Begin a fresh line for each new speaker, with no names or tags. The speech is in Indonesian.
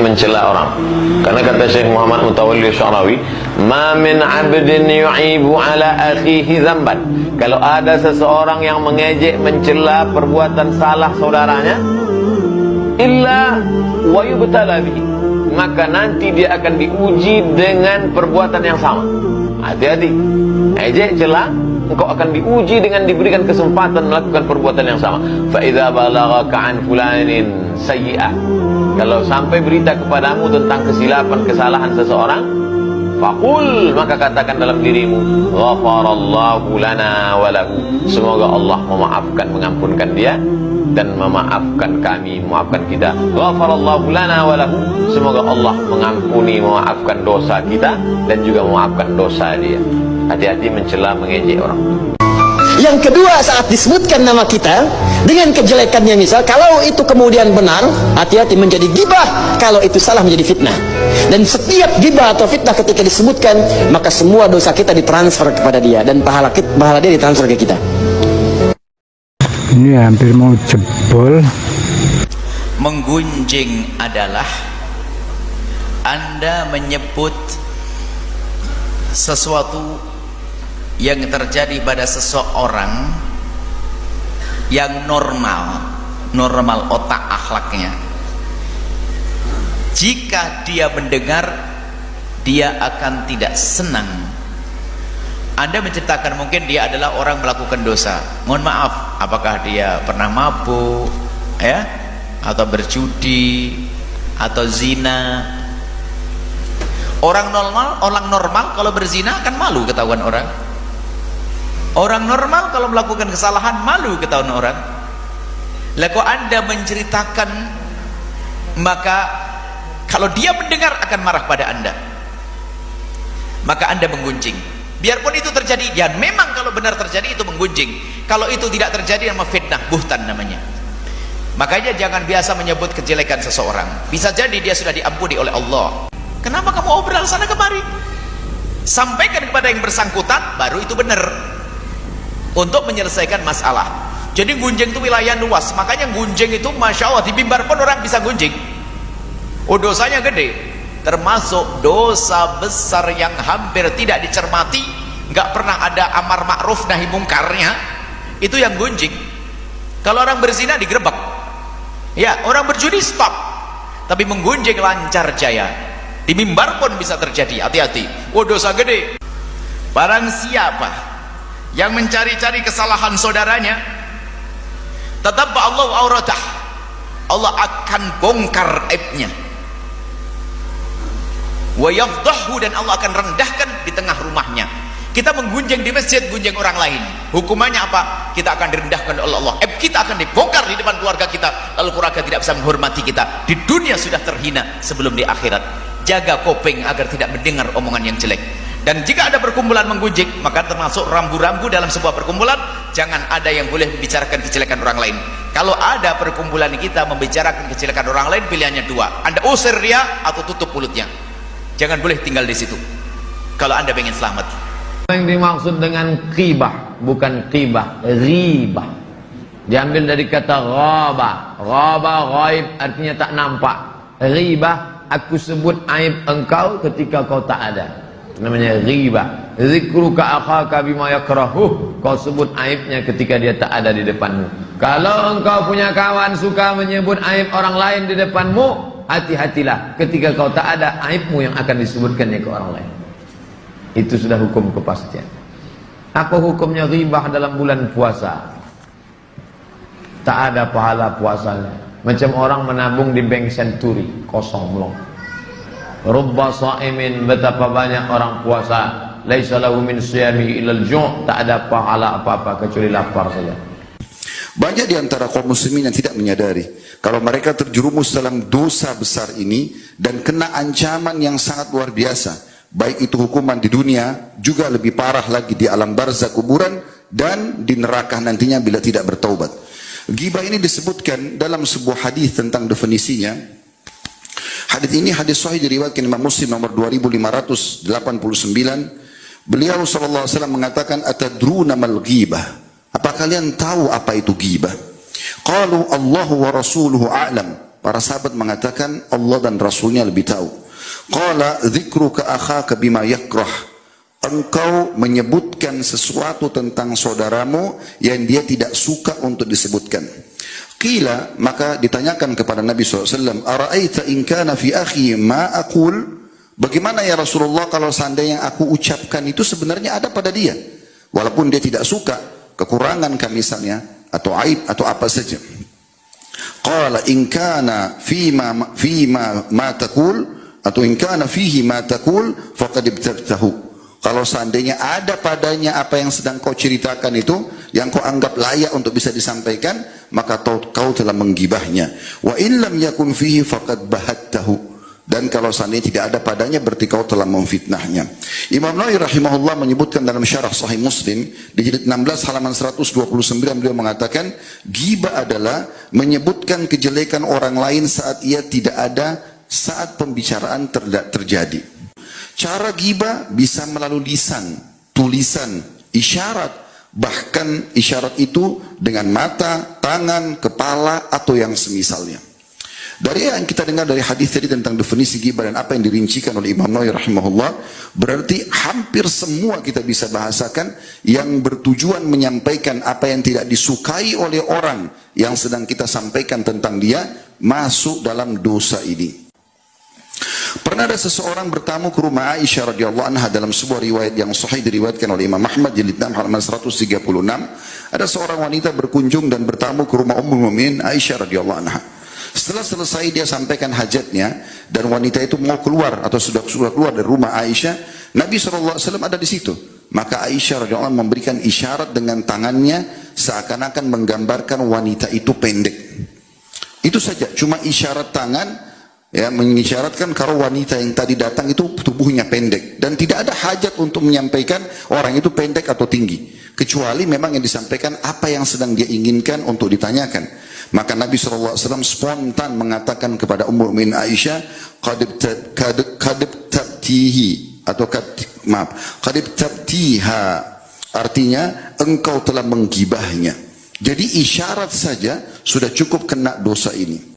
mencela orang. Karena kata Syekh Muhammad Mutawalli Syarawi, "Ma min 'abdin yu'ibu 'ala akhihi dzamban." Kalau ada seseorang yang mengejek, mencela perbuatan salah saudaranya, illa wa yubtala bihi, maka nanti dia akan diuji dengan perbuatan yang sama. Hati-hati, ejek, celah, engkau akan diuji dengan diberikan kesempatan melakukan perbuatan yang sama. Fa idza balaghaka an fulanin sayyi'ah, kalau sampai berita kepadamu tentang kesilapan, kesalahan seseorang, faqul, maka katakan dalam dirimu, ghafarallahu lana wa lahu, semoga Allah memaafkan, mengampunkan dia dan memaafkan kami, memaafkan kita. Ghafarallahu lana wa lahu, semoga Allah mengampuni, memaafkan dosa kita dan juga memaafkan dosa dia. Hati-hati mencela, mengejek orang.
Yang kedua, saat disebutkan nama kita dengan kejelekannya, misal kalau itu kemudian benar, hati-hati menjadi gibah, kalau itu salah menjadi fitnah. Dan setiap gibah atau fitnah ketika disebutkan, maka semua dosa kita ditransfer kepada dia dan pahala dia ditransfer ke kita.
Ini hampir mau jebol.
Menggunjing adalah Anda menyebut sesuatu yang terjadi pada seseorang yang normal otak akhlaknya. Jika dia mendengar, dia akan tidak senang. Anda menceritakan mungkin dia adalah orang melakukan dosa. Mohon maaf, apakah dia pernah mabuk, ya, atau berjudi, atau zina. Orang normal kalau berzina akan malu ketahuan orang. Orang normal kalau melakukan kesalahan malu ketahuan orang. Lalu Anda menceritakan, maka kalau dia mendengar akan marah pada Anda, maka Anda menggunjing. Biarpun itu terjadi, ya memang kalau benar terjadi itu menggunjing. Kalau itu tidak terjadi, nama fitnah, buhtan namanya. Makanya jangan biasa menyebut kejelekan seseorang. Bisa jadi dia sudah diampuni oleh Allah. Kenapa kamu obrol sana kemari? Sampaikan kepada yang bersangkutan, baru itu benar untuk menyelesaikan masalah. Jadi gunjing itu wilayah luas, makanya gunjing itu Masya Allah, di mimbar pun orang bisa gunjing. Oh, dosanya gede, termasuk dosa besar yang hampir tidak dicermati, nggak pernah ada amar ma'ruf nahi mungkarnya, itu yang gunjing. Kalau orang berzina digerebek, ya, orang berjudi stop, tapi menggunjing lancar jaya. Di mimbar pun bisa terjadi, hati-hati. Oh, dosa gede. Barang siapa yang mencari-cari kesalahan saudaranya, tetap Allah auratah, Allah akan bongkar aibnya. Wa yafdahu, dan Allah akan rendahkan di tengah rumahnya. Kita menggunjing di masjid, gunjing orang lain, hukumannya apa? Kita akan direndahkan oleh Allah, aib kita akan dibongkar di depan keluarga kita, lalu keluarga tidak bisa menghormati kita. Di dunia sudah terhina, sebelum di akhirat. Jaga kuping agar tidak mendengar omongan yang jelek. Dan jika ada perkumpulan menggunjing, maka termasuk rambu-rambu dalam sebuah perkumpulan, jangan ada yang boleh membicarakan kejelekan orang lain. Kalau ada perkumpulan kita membicarakan kejelekan orang lain, pilihannya dua, Anda usir dia atau tutup mulutnya. Jangan boleh tinggal di situ kalau Anda ingin selamat.
Yang dimaksud dengan qibah bukan qibah, ribah. Diambil dari kata ghaba. Ghaba, ghaib, artinya tak nampak. Ribah, aku sebut aib engkau ketika kau tak ada, namanya ghibah. Zikruka akhaka bima yakrahu, kau sebut aibnya ketika dia tak ada di depanmu. Kalau engkau punya kawan suka menyebut aib orang lain di depanmu, hati-hatilah, ketika kau tak ada, aibmu yang akan disebutkannya ke orang lain. Itu sudah hukum kepastian. Apa hukumnya ghibah dalam bulan puasa? Tak ada pahala puasanya. Macam orang menabung di bank senturi, kosong melong. Rubba sa'imin, betapa banyak orang puasa, laisa lahu min siyami ilal ju', tak ada pahala apa-apa kecuali lapar saja.
Banyak di antara kaum muslimin yang tidak menyadari kalau mereka terjerumus dalam dosa besar ini dan kena ancaman yang sangat luar biasa, baik itu hukuman di dunia, juga lebih parah lagi di alam barzakh kuburan, dan di neraka nantinya bila tidak bertaubat. Ghibah ini disebutkan dalam sebuah hadis tentang definisinya. Hadis ini hadis sahih diriwayatkan Imam Muslim nomor 2589. Beliau sallallahu alaihi wasallam mengatakan, atadruna mal ghibah? Apa kalian tahu apa itu ghibah? Qalu Allahu wa rasuluhu a'lam. Para sahabat mengatakan Allah dan Rasulnya lebih tahu. Qala dzikruka akhaka bima yakrah. Engkau menyebutkan sesuatu tentang saudaramu yang dia tidak suka untuk disebutkan. Qila, maka ditanyakan kepada Nabi SAW, Ara'aita in kana fi akhi ma aqul? Bagaimana ya Rasulullah kalau seandainya aku ucapkan itu sebenarnya ada pada dia, walaupun dia tidak suka, kekurangan kami misalnya, atau aib, atau apa saja. Qala in kana fima ma taqul, atau in kana fihi ma taqul faqad ibtabtahu. Kalau seandainya ada padanya apa yang sedang kau ceritakan itu, yang kau anggap layak untuk bisa disampaikan, maka kau telah menggibahnya. Wa in lam yakun fihi faqad bahattahu. Dan kalau seandainya tidak ada padanya, berarti kau telah memfitnahnya. Imam Nawawi rahimahullah menyebutkan dalam syarah Sahih Muslim di jilid 16 halaman 129, beliau mengatakan, ghibah adalah menyebutkan kejelekan orang lain saat ia tidak ada, saat pembicaraan terjadi. Cara ghibah bisa melalui lisan, tulisan, isyarat, bahkan isyarat itu dengan mata, tangan, kepala, atau yang semisalnya. Dari yang kita dengar dari hadis tadi tentang definisi ghibah dan apa yang dirincikan oleh Imam Nawawi rahimahullah, berarti hampir semua kita bisa bahasakan yang bertujuan menyampaikan apa yang tidak disukai oleh orang yang sedang kita sampaikan tentang dia, masuk dalam dosa ini. Pernah ada seseorang bertamu ke rumah Aisyah radhiyallahu anha dalam sebuah riwayat yang sahih diriwayatkan oleh Imam Ahmad jilid 6 halaman 136. Ada seorang wanita berkunjung dan bertamu ke rumah Ummul Mukminin Aisyah radhiyallahu anha. Setelah selesai dia sampaikan hajatnya dan wanita itu mau keluar atau sudah keluar dari rumah Aisyah, Nabi SAW ada di situ. Maka Aisyah radhiyallahu anha memberikan isyarat dengan tangannya seakan-akan menggambarkan wanita itu pendek. Itu saja, cuma isyarat tangan, ya, mengisyaratkan kalau wanita yang tadi datang itu tubuhnya pendek dan tidak ada hajat untuk menyampaikan orang itu pendek atau tinggi, kecuali memang yang disampaikan apa yang sedang dia inginkan untuk ditanyakan. Maka Nabi SAW spontan mengatakan kepada Ummul Mukminin Aisyah, qad tabtihi, atau qad tabtiha, artinya engkau telah menggibahnya. Jadi isyarat saja sudah cukup kena dosa ini.